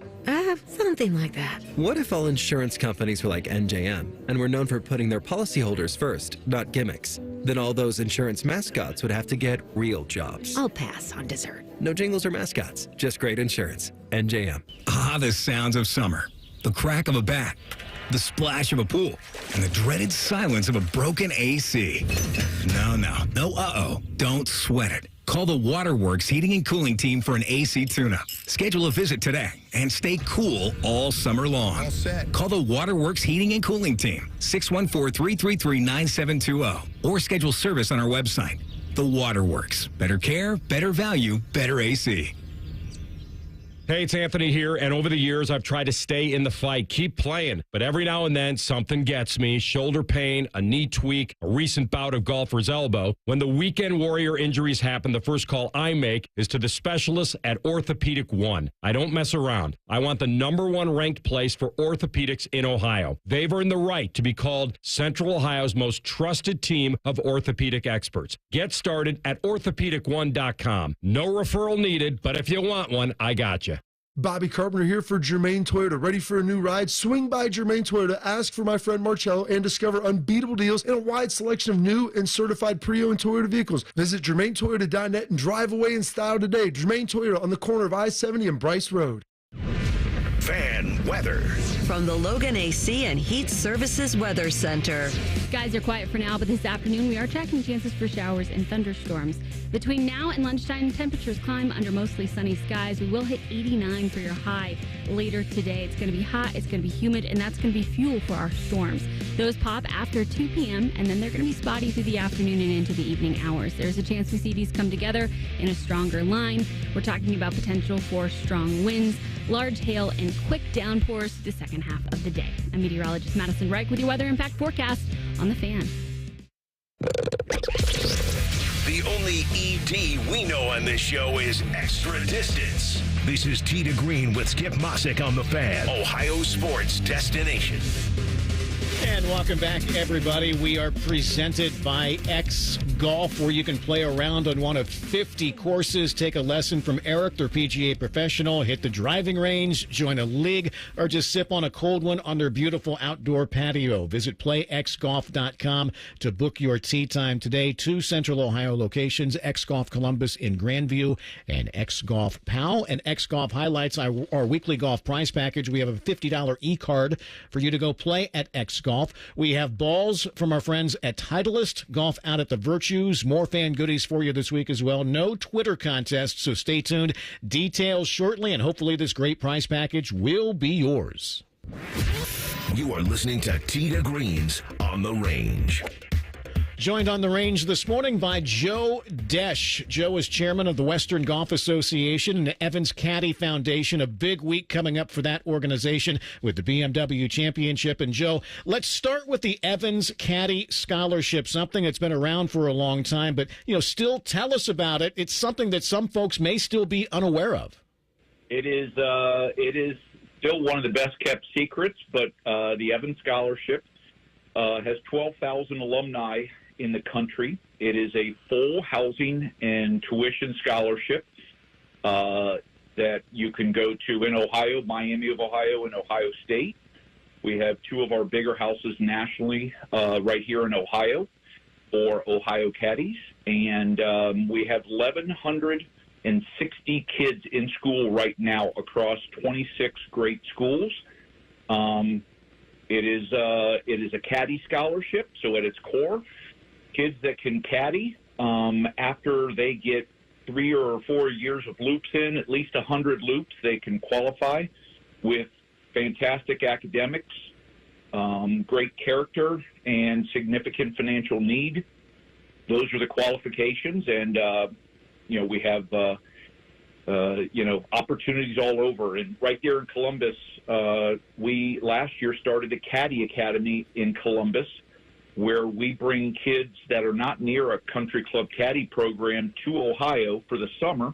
Something like that. What if all insurance companies were like NJM and were known for putting their policyholders first, not gimmicks? Then all those insurance mascots would have to get real jobs. I'll pass on dessert. No jingles or mascots, just great insurance. NJM. Ah, the sounds of summer. The crack of a bat, the splash of a pool, and the dreaded silence of a broken AC. No, don't sweat it. Call the Waterworks Heating and Cooling Team for an AC tune-up. Schedule a visit today and stay cool all summer long. All set. Call the Waterworks Heating and Cooling Team, 614-333-9720, or schedule service on our website. The Waterworks. Better care, better value, better AC. Hey, it's Anthony here, and over the years, I've tried to stay in the fight, keep playing, but every now and then, something gets me. Shoulder pain, a knee tweak, a recent bout of golfer's elbow. When the weekend warrior injuries happen, the first call I make is to the specialists at Orthopedic One. I don't mess around. I want the #1 ranked place for orthopedics in Ohio. They've earned the right to be called Central Ohio's most trusted team of orthopedic experts. Get started at orthopedic1.com. No referral needed, but if you want one, I got you. Bobby Carpenter here for Germain Toyota. Ready for a new ride? Swing by Germain Toyota, ask for my friend Marcello, and discover unbeatable deals and a wide selection of new and certified pre-owned Toyota vehicles. Visit GermainToyota.net and drive away in style today. Germain Toyota on the corner of I-70 and Bryce Road. Fan weather. From the Logan AC and Heat Services Weather Center. Skies are quiet for now, but this afternoon we are tracking chances for showers and thunderstorms. Between now and lunchtime, temperatures climb under mostly sunny skies. We will hit 89 for your high later today. It's going to be hot, it's going to be humid, and that's going to be fuel for our storms. Those pop after 2 p.m., and then they're going to be spotty through the afternoon and into the evening hours. There's a chance we see these come together in a stronger line. We're talking about potential for strong winds, large hail, and quick downpours the second half of the day. I'm meteorologist Madison Reich with your weather impact forecast on The Fan. The only ED we know on this show is Extra Distance. This is Tee to Green with Skip Mossick on The Fan, Ohio sports destination. And welcome back, everybody. We are presented by X Golf, where you can play around on one of 50 courses, take a lesson from Eric, their PGA professional, hit the driving range, join a league, or just sip on a cold one on their beautiful outdoor patio. Visit playxgolf.com to book your tee time today. 2 Central Ohio locations, X Golf Columbus in Grandview and X Golf Powell. And X Golf highlights our weekly golf prize package. We have a $50 e-card for you to go play at X Golf. We have balls from our friends at Titleist, golf out at the Virtues. More fan goodies for you this week as well. No Twitter contest, so stay tuned. Details shortly, and hopefully this great prize package will be yours. You are listening to Tee to Green's On the Range. Joined on the range this morning by Joe Desch. Joe is chairman of the Western Golf Association and the Evans Caddy Foundation. A big week coming up for that organization with the BMW Championship. And Joe, let's start with the Evans Caddy Scholarship, something that's been around for a long time, but still tell us about it. It's something that some folks may still be unaware of. It is still one of the best kept secrets, but the Evans Scholarship has 12,000 alumni in the country. It is a full housing and tuition scholarship that you can go to in Ohio, Miami of Ohio, and Ohio State. We have 2 of our bigger houses nationally right here in Ohio for Ohio Caddies. And we have 1,160 kids in school right now across 26 great schools. It is a caddy scholarship, so at its core, kids that can caddy after they get 3 or 4 years of loops in, at least 100 loops, they can qualify with fantastic academics, great character, and significant financial need. Those are the qualifications, and we have opportunities all over. And right there in Columbus, we last year started a Caddy Academy in Columbus, where we bring kids that are not near a country club caddy program to Ohio for the summer.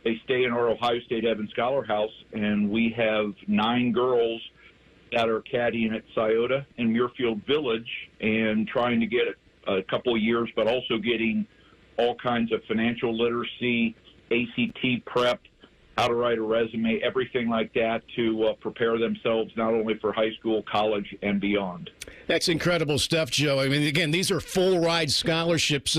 They stay in our Ohio State Evans Scholar House, and we have 9 girls that are caddying at Scioto and Muirfield Village and trying to get a couple of years, but also getting all kinds of financial literacy, ACT prep, how to write a resume, everything like that to prepare themselves not only for high school, college, and beyond. That's incredible stuff, Joe. I mean, again, these are full ride scholarships.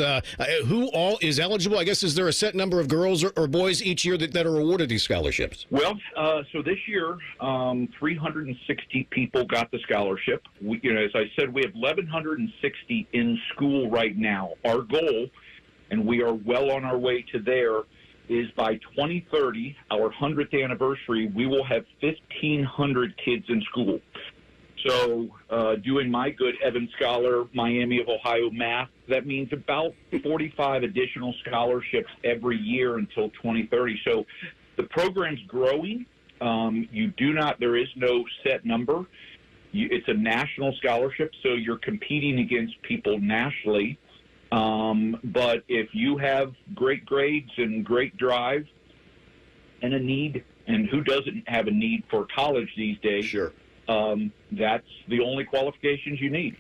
Who all is eligible? I guess, is there a set number of girls or boys each year that are awarded these scholarships? Well, so this year, 360 people got the scholarship. As I said, we have 1,160 in school right now. Our goal, and we are well on our way to there, is by 2030, our 100th anniversary, we will have 1,500 kids in school. So doing my good Evans Scholar, Miami of Ohio math, that means about 45 additional scholarships every year until 2030. So the program's growing. There is no set number. It's a national scholarship, so you're competing against people nationally. But if you have great grades and great drive and a need, and who doesn't have a need for college these days? Sure. that's the only qualifications you need.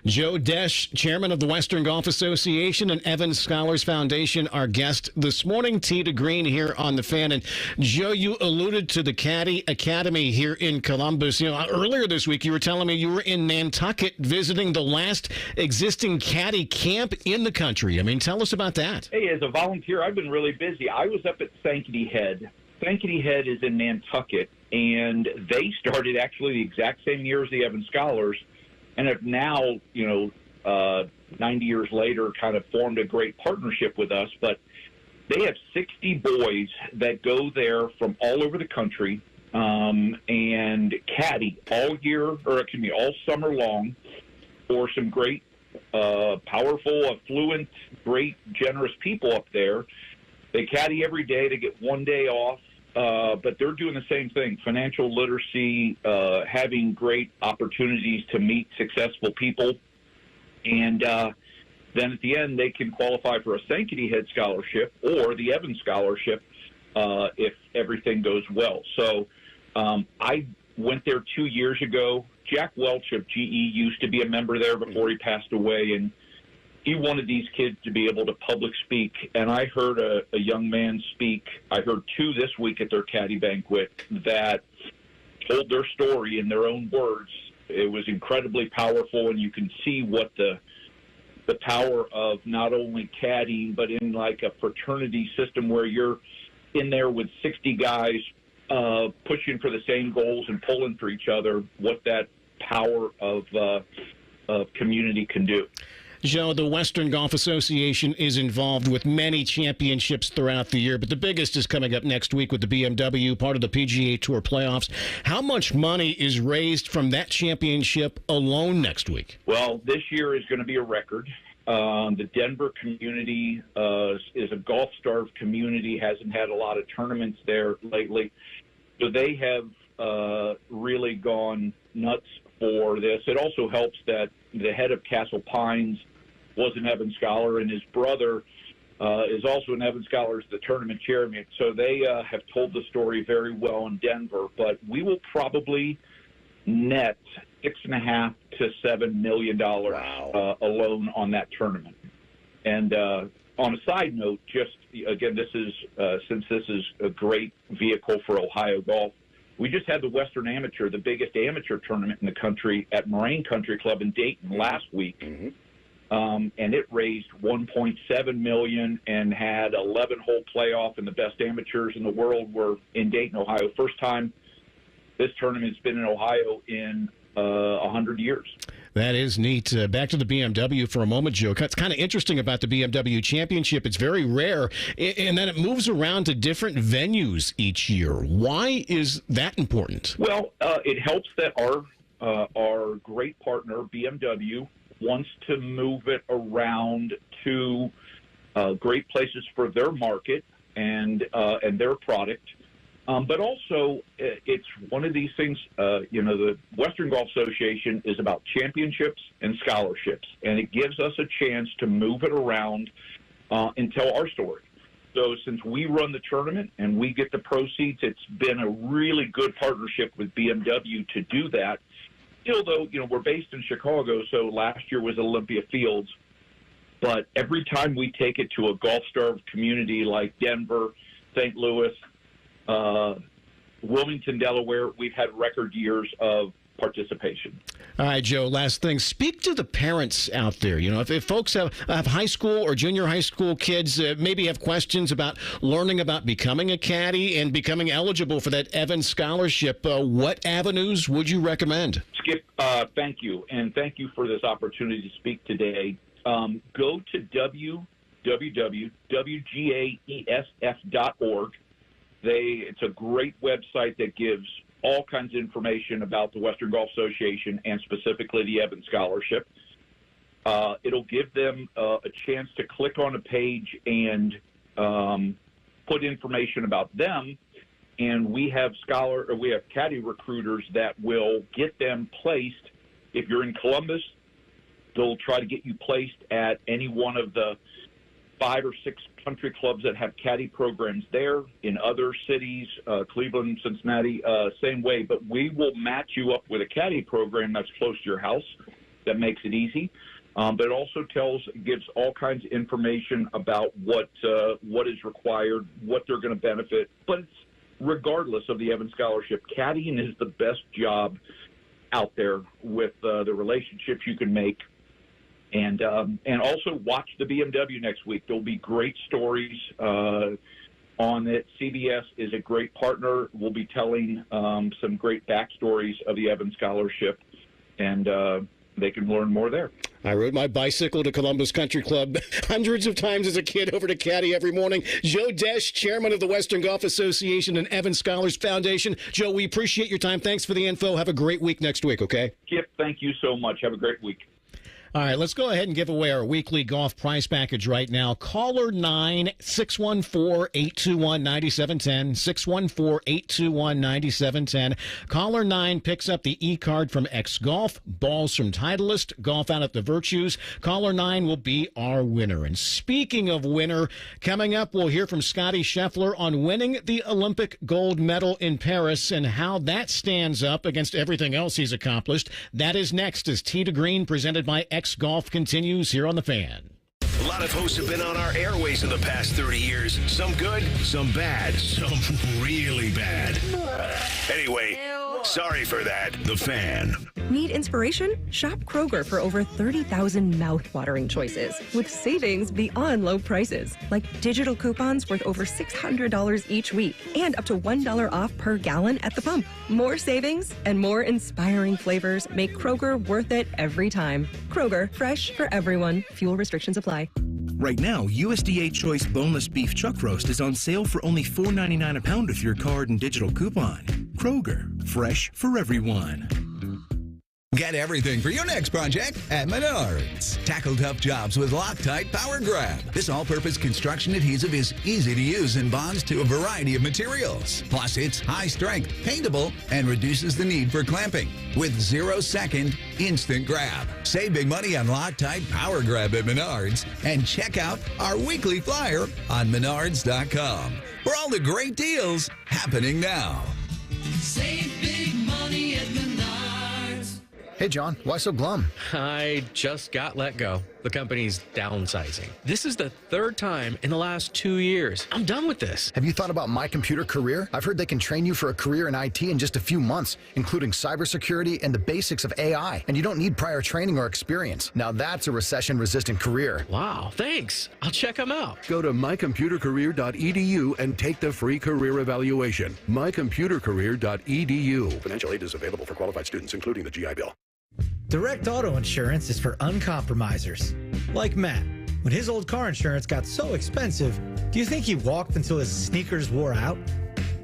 Joe Desch, chairman of the Western Golf Association and Evans Scholars Foundation, our guest this morning. Tee to Green here on The Fan. And Joe, you alluded to the Caddy Academy here in Columbus. You know, earlier this week you were telling me you were in Nantucket visiting the last existing Caddy camp in the country. I mean, tell us about that. Hey, as a volunteer, I've been really busy. I was up at Sankaty Head. Sankaty Head is in Nantucket, and they started actually the exact same year as the Evans Scholars, and have now, 90 years later, kind of formed a great partnership with us. But they have 60 boys that go there from all over the country and caddy all summer long for some great, powerful, affluent, great, generous people up there. They caddy every day. They get one day off. But they're doing the same thing, financial literacy, having great opportunities to meet successful people. And then at the end, they can qualify for a Sankaty Head scholarship or the Evans Scholarship if everything goes well. So I went there 2 years ago. Jack Welch of GE used to be a member there before he passed away, and he wanted these kids to be able to public speak, and I heard a young man speak. I heard two this week at their caddy banquet that told their story in their own words. It was incredibly powerful, and you can see what the power of not only caddying, but in like a fraternity system where you're in there with 60 guys pushing for the same goals and pulling for each other, what that power of community can do. Joe, the Western Golf Association is involved with many championships throughout the year, but the biggest is coming up next week with the BMW, part of the PGA Tour playoffs. How much money is raised from that championship alone next week? Well, this year is going to be a record. The Denver community is a golf-starved community, hasn't had a lot of tournaments there lately. So they have really gone nuts for this. It also helps that the head of Castle Pines was an Evans Scholar, and his brother is also an Evans Scholar, the tournament chairman. So they have told the story very well in Denver. But we will probably net $6.5 to $7 million alone on that tournament. And on a side note, just again, this is since this is a great vehicle for Ohio golf. We just had the Western Amateur, the biggest amateur tournament in the country, at Moraine Country Club in Dayton last week, and it raised $1.7 million and had 11-hole playoff, and the best amateurs in the world were in Dayton, Ohio. First time this tournament's been in Ohio in 100 years. That is neat. Back to the BMW for a moment, Joe. It's kind of interesting about the BMW Championship. It's very rare, and then it moves around to different venues each year. Why is that important? Well, it helps that our great partner, BMW, wants to move it around to great places for their market and their product. But also, it's one of these things, the Western Golf Association is about championships and scholarships, and it gives us a chance to move it around and tell our story. So since we run the tournament and we get the proceeds, it's been a really good partnership with BMW to do that. Still, though, we're based in Chicago, so last year was Olympia Fields. But every time we take it to a golf-starved community like Denver, St. Louis, Wilmington, Delaware, we've had record years of participation. All right, Joe, last thing. Speak to the parents out there. If folks have high school or junior high school kids, maybe have questions about learning about becoming a caddy and becoming eligible for that Evans Scholarship, what avenues would you recommend? Skip, thank you. And thank you for this opportunity to speak today. Go to www.wgaesf.org. It's a great website that gives all kinds of information about the Western Golf Association and specifically the Evans Scholarship. It'll give them a chance to click on a page and put information about them. And we have caddy recruiters that will get them placed. If you're in Columbus, they'll try to get you placed at any one of the 5 or 6 country clubs that have caddy programs there. In other cities, Cleveland, Cincinnati, same way. But we will match you up with a caddy program that's close to your house. That makes it easy. But it also gives all kinds of information about what is required, what they're going to benefit. But it's regardless of the Evans Scholarship, caddying is the best job out there with the relationships you can make. And also watch the BMW next week. There'll be great stories on it. CBS is a great partner. We'll be telling some great backstories of the Evans Scholarship, and they can learn more there. I rode my bicycle to Columbus Country Club hundreds of times as a kid over to Caddy every morning. Joe Desch, chairman of the Western Golf Association and Evans Scholars Foundation. Joe, we appreciate your time. Thanks for the info. Have a great week next week, okay? Kip, thank you so much. Have a great week. All right, let's go ahead and give away our weekly golf prize package right now. Caller 9, 614-821-9710, 614-821-9710. Caller 9 picks up the e-card from X Golf, balls from Titleist, golf out at the Virtues. Caller 9 will be our winner. And speaking of winner, coming up, we'll hear from Scotty Scheffler on winning the Olympic gold medal in Paris and how that stands up against everything else he's accomplished. That is next as Tee to Green, presented by X Golf, continues here on The Fan. A lot of hosts have been on our airways in the past 30 years. Some good, some bad, some really bad. Anyway, sorry for that. The Fan. Need inspiration? Shop Kroger for over 30,000 mouth-watering choices with savings beyond low prices, like digital coupons worth over $600 each week and up to $1 off per gallon at the pump. More savings and more inspiring flavors make Kroger worth it every time. Kroger, fresh for everyone. Fuel restrictions apply. Right now, USDA Choice Boneless Beef Chuck Roast is on sale for only $4.99 a pound with your card and digital coupon. Kroger, fresh for everyone. Get everything for your next project at Menards. Tackle tough jobs with Loctite Power Grab. This all-purpose construction adhesive is easy to use and bonds to a variety of materials. Plus, it's high strength, paintable, and reduces the need for clamping with 0-second instant grab. Save big money on Loctite Power Grab at Menards and check out our weekly flyer on Menards.com for all the great deals happening now. Save big money at Menards. Hey, John, why so glum? I just got let go. The company's downsizing. This is the third time in the last 2 years. I'm done with this. Have you thought about My Computer Career? I've heard they can train you for a career in IT in just a few months, including cybersecurity and the basics of AI. And you don't need prior training or experience. Now that's a recession-resistant career. Wow, thanks. I'll check them out. Go to mycomputercareer.edu and take the free career evaluation. mycomputercareer.edu. Financial aid is available for qualified students, including the GI Bill. Direct auto insurance is for uncompromisers, like Matt. When his old car insurance got so expensive, do you think he walked until his sneakers wore out?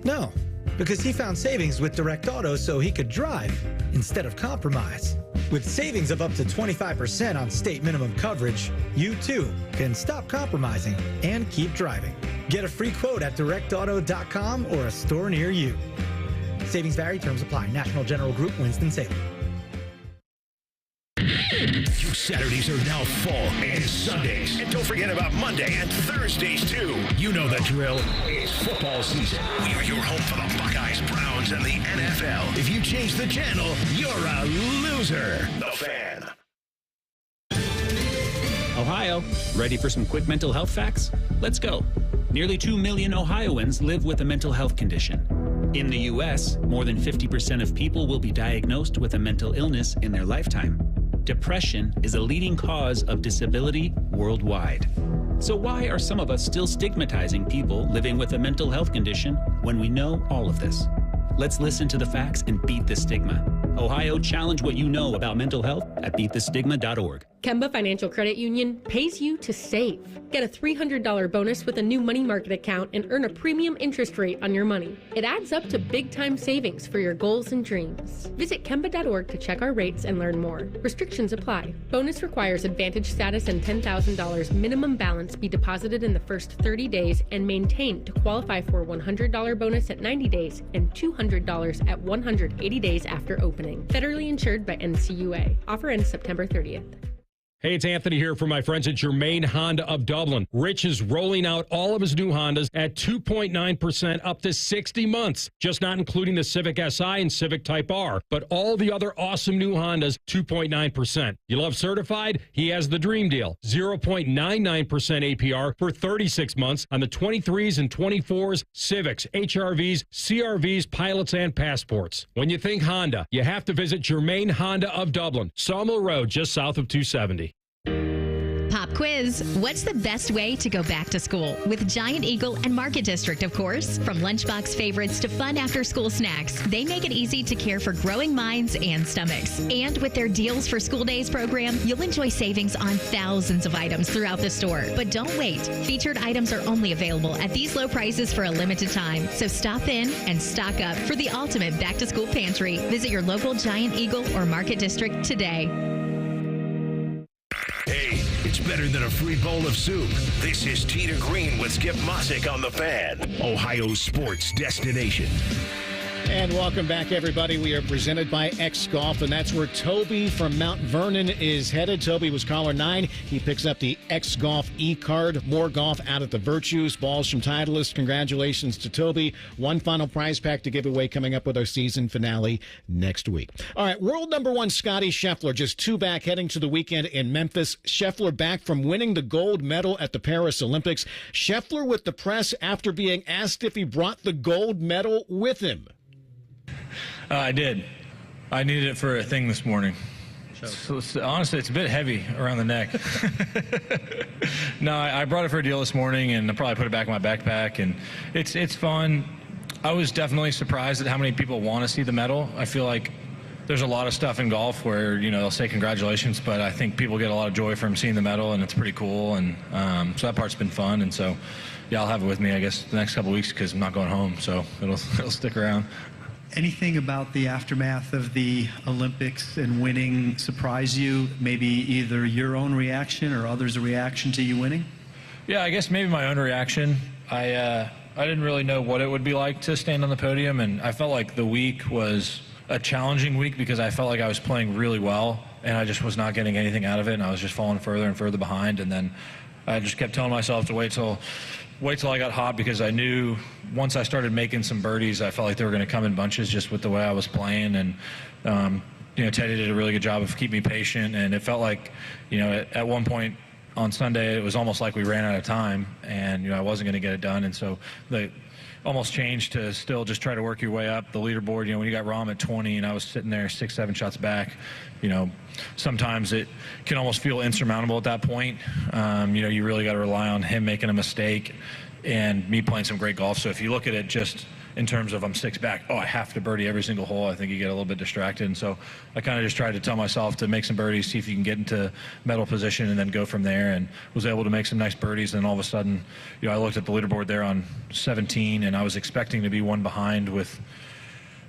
No, because he found savings with Direct Auto so he could drive instead of compromise. With savings of up to 25% on state minimum coverage, you too can stop compromising and keep driving. Get a free quote at directauto.com or a store near you. Savings vary, terms apply. National General Group, Winston-Salem. Saturdays are now full, and Sundays. And don't forget about Monday and Thursdays, too. You know the drill. It's football season. We are your home for the Buckeyes, Browns, and the NFL. If you change the channel, you're a loser. The Fan. Ohio, ready for some quick mental health facts? Let's go. Nearly 2 million Ohioans live with a mental health condition. In the U.S., more than 50% of people will be diagnosed with a mental illness in their lifetime. Depression is a leading cause of disability worldwide. So why are some of us still stigmatizing people living with a mental health condition when we know all of this? Let's listen to the facts and beat the stigma. Ohio, challenge what you know about mental health at beatthestigma.org. Kemba Financial Credit Union pays you to save. Get a $300 bonus with a new money market account and earn a premium interest rate on your money. It adds up to big-time savings for your goals and dreams. Visit Kemba.org to check our rates and learn more. Restrictions apply. Bonus requires Advantage status and $10,000 minimum balance be deposited in the first 30 days and maintained to qualify for a $100 bonus at 90 days and $200 at 180 days after opening. Federally insured by NCUA. Offer ends September 30th. Hey, it's Anthony here from my friends at Germain Honda of Dublin. Rich is rolling out all of his new Hondas at 2.9% up to 60 months. Just not including the Civic Si and Civic Type R, but all the other awesome new Hondas, 2.9%. You love certified? He has the dream deal. 0.99% APR for 36 months on the 23s and 24s, Civics, HRVs, CRVs, pilots, and passports. When you think Honda, you have to visit Germain Honda of Dublin, Sawmill Road, just south of 270. Pop quiz. What's the best way to go back to school? With Giant Eagle and Market District, of course. From lunchbox favorites to fun after-school snacks, they make it easy to care for growing minds and stomachs. And with their Deals for School Days program, you'll enjoy savings on thousands of items throughout the store. But don't wait. Featured items are only available at these low prices for a limited time. So stop in and stock up for the ultimate back-to-school pantry. Visit your local Giant Eagle or Market District today. Hey, it's better than a free bowl of soup. This is Tee to Green with Skip Mossick on the Fan, Ohio's sports destination. And welcome back, everybody. We are presented by X Golf, and that's where Toby from Mount Vernon is headed. Toby was caller 9. He picks up the X Golf e-card. More golf out at the Virtues. Balls from Titleist. Congratulations to Toby. One final prize pack to give away coming up with our season finale next week. All right, world number 1 Scotty Scheffler, just 2 back, heading to the weekend in Memphis. Scheffler back from winning the gold medal at the Paris Olympics. Scheffler with the press after being asked if he brought the gold medal with him. I did. I needed it for a thing this morning. So honestly, it's a bit heavy around the neck. No, I brought it for a deal this morning, and I probably put it back in my backpack, and it's fun. I was definitely surprised at how many people want to see the medal. I feel like there's a lot of stuff in golf where, you know, they'll say congratulations, but I think people get a lot of joy from seeing the medal, and it's pretty cool, and so that part's been fun, and so, yeah, I'll have it with me, I guess, the next couple of weeks because I'm not going home, so it'll stick around. Anything about the aftermath of the Olympics and winning surprise you? Maybe either your own reaction or others' reaction to you winning? Yeah, I guess maybe my own reaction. I didn't really know what it would be like to stand on the podium, and I felt like the week was a challenging week because I felt like I was playing really well, and I just was not getting anything out of it, and I was just falling further and further behind, and then I just kept telling myself to wait till I got hot because I knew once I started making some birdies, I felt like they were going to come in bunches just with the way I was playing. And, you know, Teddy did a really good job of keeping me patient. And it felt like, you know, at one point on Sunday, it was almost like we ran out of time and, you know, I wasn't going to get it done. And so they almost changed to still just try to work your way up the leaderboard. You know, when you got Rahm at 20 and I was sitting there 6-7 shots back, you know, sometimes it can almost feel insurmountable at that point. You know, you really got to rely on him making a mistake and me playing some great golf. So if you look at it just in terms of I'm 6 back, I have to birdie every single hole, I think you get a little bit distracted. And so I kind of just tried to tell myself to make some birdies, see if you can get into medal position and then go from there, and was able to make some nice birdies. And all of a sudden, you know, I looked at the leaderboard there on 17 and I was expecting to be one behind with,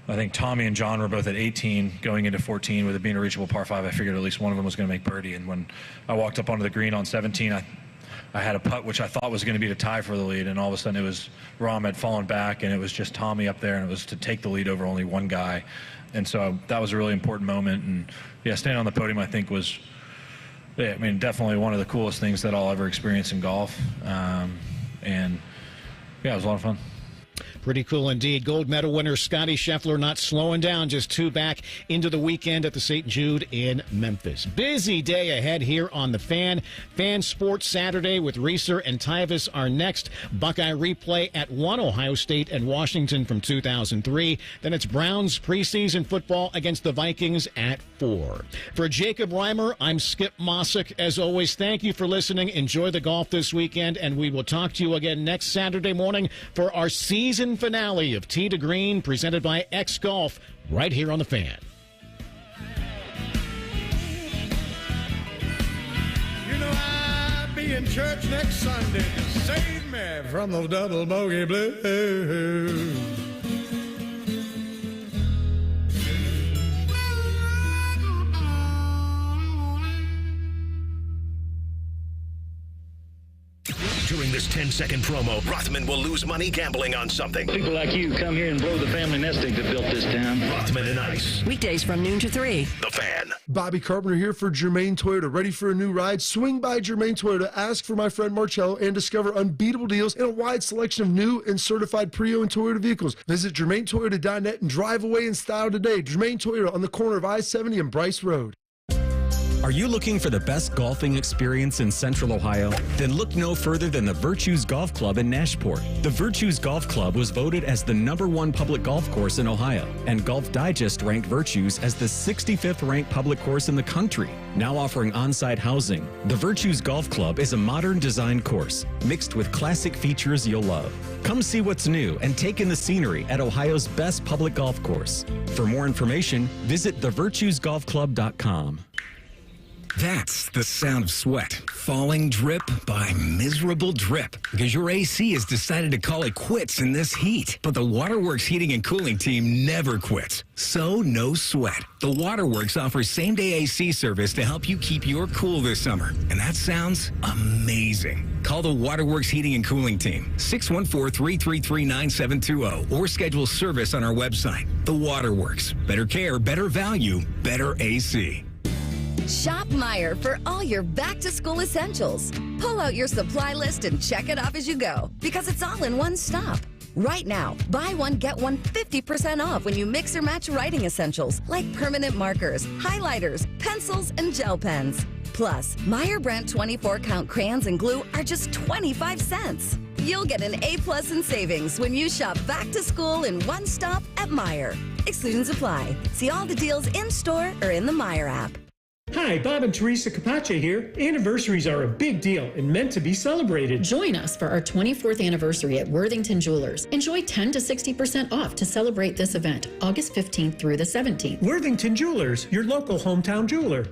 I think Tommy and John were both at 18 going into 14 with it being a reachable par 5. I figured at least one of them was going to make birdie. And when I walked up onto the green on 17, I had a putt which I thought was going to be the tie for the lead, and all of a sudden it was Rahm had fallen back and it was just Tommy up there, and it was to take the lead over only one guy. And so that was a really important moment. And yeah, standing on the podium I think was, yeah, I mean, definitely one of the coolest things that I'll ever experience in golf. And yeah, it was a lot of fun. Pretty cool indeed. Gold medal winner Scotty Scheffler not slowing down, just 2 back into the weekend at the St. Jude in Memphis. Busy day ahead here on the Fan. Fan Sports Saturday with Reeser and Tyvus are next. Buckeye replay at 1, Ohio State and Washington from 2003. Then it's Browns preseason football against the Vikings at 4. For Jacob Reimer, I'm Skip Mossick. As always, thank you for listening. Enjoy the golf this weekend, and we will talk to you again next Saturday morning for our season finale of Tee to Green, presented by X Golf, right here on the Fan. You know I'll be in church next Sunday to save me from those double bogey blues. During this 10-second promo, Rothman will lose money gambling on something. People like you come here and blow the family nest egg that built this town. Rothman and Ice. Weekdays from noon to 3. The Fan. Bobby Carpenter here for Germain Toyota. Ready for a new ride? Swing by Germain Toyota, ask for my friend Marcello, and discover unbeatable deals and a wide selection of new and certified pre-owned Toyota vehicles. Visit GermainToyota.net and drive away in style today. Germain Toyota on the corner of I-70 and Bryce Road. Are you looking for the best golfing experience in Central Ohio? Then look no further than the Virtues Golf Club in Nashport. The Virtues Golf Club was voted as the #1 public golf course in Ohio, and Golf Digest ranked Virtues as the 65th ranked public course in the country. Now offering on-site housing, the Virtues Golf Club is a modern design course mixed with classic features you'll love. Come see what's new and take in the scenery at Ohio's best public golf course. For more information, visit thevirtuesgolfclub.com. That's the sound of sweat. Falling drip by miserable drip. Because your AC has decided to call it quits in this heat. But the Waterworks Heating and Cooling team never quits. So no sweat. The Waterworks offers same-day AC service to help you keep your cool this summer. And that sounds amazing. Call the Waterworks Heating and Cooling team, 614-333-9720, or schedule service on our website. The Waterworks. Better care, better value, better AC. Shop Meijer for all your back-to-school essentials. Pull out your supply list and check it off as you go, because it's all in one stop. Right now, buy one, get one 50% off when you mix or match writing essentials like permanent markers, highlighters, pencils, and gel pens. Plus, Meijer brand 24-count crayons and glue are just 25 cents. You'll get an A+ in savings when you shop back to school in one stop at Meijer. Exclusions apply. See all the deals in-store or in the Meijer app. Hi, Bob and Teresa Capace here. Anniversaries are a big deal and meant to be celebrated. Join us for our 24th anniversary at Worthington Jewelers. Enjoy 10 to 60% off to celebrate this event, August 15th through the 17th. Worthington Jewelers, your local hometown jeweler.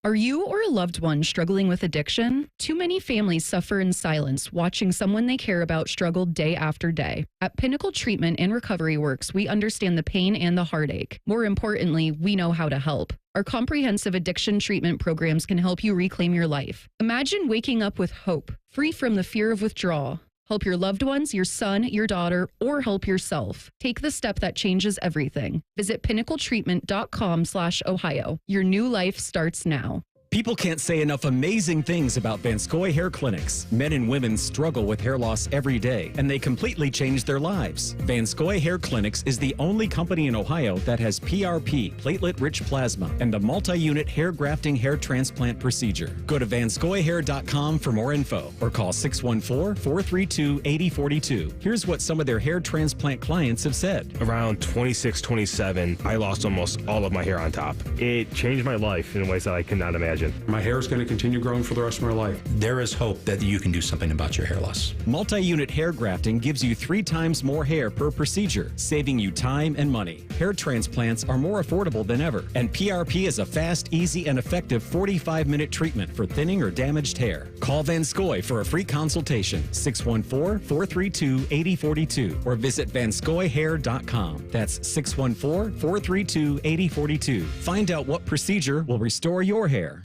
Are you or a loved one struggling with addiction? Too many families suffer in silence, watching someone they care about struggle day after day. At Pinnacle Treatment and Recovery Works, we understand the pain and the heartache. More importantly, we know how to help. Our comprehensive addiction treatment programs can help you reclaim your life. Imagine waking up with hope, free from the fear of withdrawal. Help your loved ones, your son, your daughter, or help yourself. Take the step that changes everything. Visit pinnacletreatment.com/Ohio. Your new life starts now. People can't say enough amazing things about Vanscoy Hair Clinics. Men and women struggle with hair loss every day, and they completely change their lives. Vanscoy Hair Clinics is the only company in Ohio that has PRP, platelet-rich plasma, and the multi-unit hair grafting hair transplant procedure. Go to vanscoyhair.com for more info, or call 614-432-8042. Here's what some of their hair transplant clients have said. Around 26, 27, I lost almost all of my hair on top. It changed my life in ways that I could not imagine. My hair is going to continue growing for the rest of my life. There is hope that you can do something about your hair loss. Multi-unit hair grafting gives you 3 times more hair per procedure, saving you time and money. Hair transplants are more affordable than ever, and PRP is a fast, easy, and effective 45-minute treatment for thinning or damaged hair. Call Vanscoy for a free consultation, 614-432-8042, or visit vanscoyhair.com. That's 614-432-8042. Find out what procedure will restore your hair.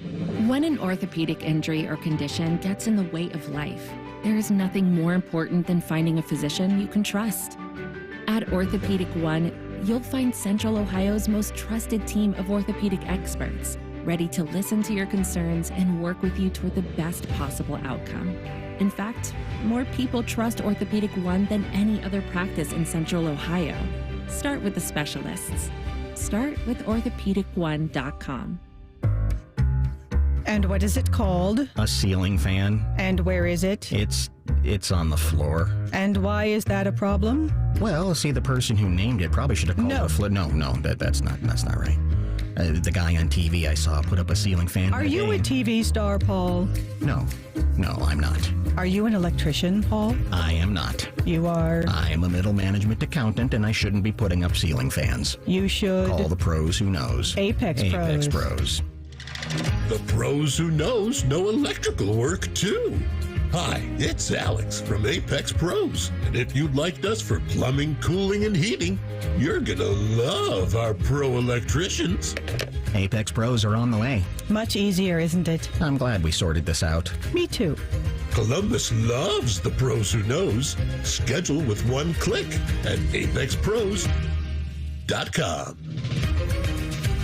When an orthopedic injury or condition gets in the way of life, there is nothing more important than finding a physician you can trust. At Orthopedic One, you'll find Central Ohio's most trusted team of orthopedic experts, ready to listen to your concerns and work with you toward the best possible outcome. In fact, more people trust Orthopedic One than any other practice in Central Ohio. Start with the specialists. Start with orthopedic1.com. And what is it called? A ceiling fan. And where is it? It's on the floor. And why is that a problem? Well, see, the person who named it probably should have called it a floor. No, that's not right. The guy on TV I saw put up a ceiling fan. Are you a TV star, Paul? No, I'm not. Are you an electrician, Paul? I am not. You are? I am a middle management accountant, and I shouldn't be putting up ceiling fans. You should. Call the pros who knows. Apex Pros. The pros who know electrical work, too. Hi, it's Alex from Apex Pros. And if you'd like us for plumbing, cooling, and heating, you're going to love our pro electricians. Apex Pros are on the way. Much easier, isn't it? I'm glad we sorted this out. Me too. Columbus loves the pros who knows. Schedule with one click at apexpros.com.